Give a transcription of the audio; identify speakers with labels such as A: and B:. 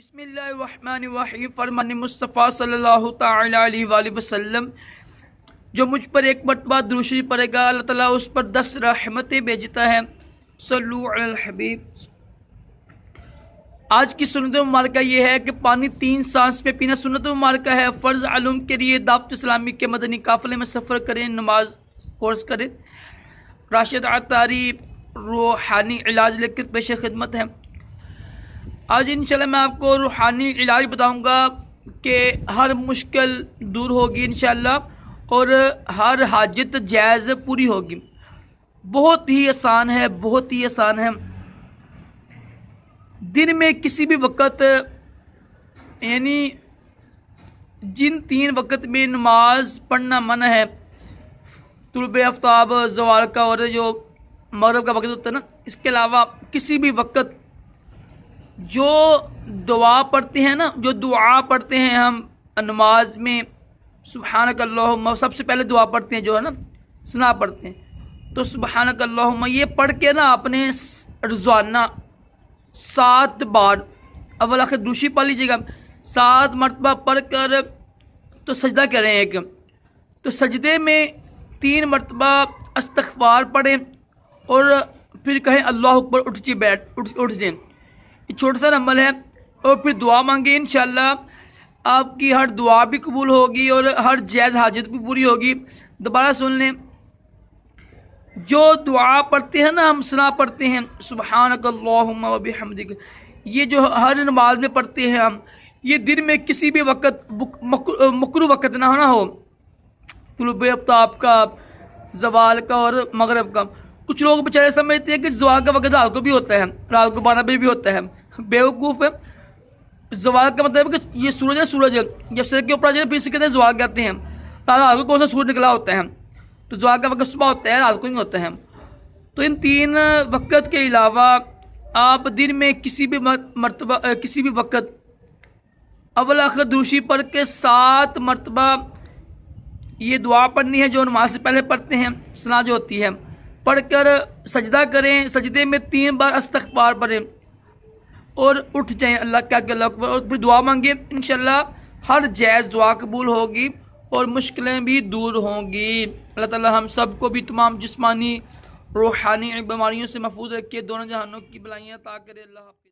A: बिस्मिल्लाहिर्रहमानिर्रहीम। फरमान मुस्तफ़ा सल्लल्लाहु तआला अलैहि वसल्लम, जो मुझ पर एक मरतबा दुरूद शरीफ पढ़ेगा अल्लाह ताला उस पर 10 रहमतें भेजता है। सल्लु अलल हबीब। आज की सुन्नत मुबारका ये है कि पानी 3 सांस में पीना सुन्नत मुबारका है। फ़र्ज़ आलूम के लिए दावत इस्लामी के मदनी काफ़िले में सफ़र करें, नमाज कोर्स करें। राशिद अतारी रूहानी इलाज लेकर पेश खिदमत है। आज इंशाल्लाह मैं आपको रूहानी इलाज बताऊंगा कि हर मुश्किल दूर होगी इंशाल्लाह और हर हाजत जायज़ पूरी होगी। बहुत ही आसान है, बहुत ही आसान है। दिन में किसी भी वक़्त, यानी जिन 3 वक़्त में नमाज पढ़ना मना है, तुलुब आफ्ताब, ज़वाल का और जो मगरिब का वक़्त होता है ना, इसके अलावा किसी भी वक़्त जो दुआ पढ़ते हैं ना, जो दुआ पढ़ते हैं हम नमाज में, सुब्हानक अल्लाहुम्मा, सबसे पहले दुआ पढ़ते हैं जो है ना, सना पढ़ते हैं, तो सुब्हानक अल्लाहुम्मा ये पढ़ के ना अपने रोज़ाना 7 बार अव्वल आखिर दूसरी पढ़ लीजिएगा। 7 मरतबा पढ़ कर तो सजदा करें एक, तो सजदे में 3 मरतबा इस्तग़फ़ार पढ़ें और फिर कहें अल्लाह अकबर, उठ जाएं। छोटा सा अमल है। और फिर दुआ मांगे, इंशाल्लाह आपकी हर दुआ भी कबूल होगी और हर जायज़ हाजत भी पूरी होगी। दोबारा सुन लें, जो दुआ पढ़ते हैं ना, हम सना पढ़ते हैं सुब्हानक अल्लाहुम्मा व बिहम्दिक, ये जो हर नमाज में पढ़ते हैं हम, ये दिन में किसी भी वक़्त मकरू वक़्त ना हो, तुलुब आफ्ताब का, ज़वाल का और मगरिब का। कुछ लोग बेचारे समझते हैं कि ज़वाल का वक़्त रात को भी होता है, रात को 12 बजे भी होता है। बेवकूफ़ है। ज़वाल का मतलब है कि ये सूरज है, सूरज जब सिर के ऊपर आ जाए फिर से कहते हैं ज़वाल कहते हैं। रात को कौन सा सूरज निकला होता है, तो ज़वाल का वक़्त सुबह होता है, रात को नहीं होता है। तो इन 3 वक़्त के अलावा आप दिन में किसी भी मरतबा, किसी भी वक़्त अव्वल आखिर दूसरी पढ़ के 7 मरतबा ये दुआ पढ़नी है जो नमाज से पहले पढ़ते हैं, सना जो होती है, पढ़कर सजदा करें। सजदे में 3 बार इस्तग़फ़ार पढ़ें और उठ जाएं, अल्लाह क्या अल्लाह अकबर, और फिर दुआ मांगे। इंशाल्लाह हर जायज़ दुआ कबूल होगी और मुश्किलें भी दूर होंगी। अल्लाह ताला हम सब को भी तमाम जिस्मानी रूहानी बीमारियों से महफूज रखे, दोनों जहानों की बलाइयाँ अता करे। अल्लाह हाफ़िज़।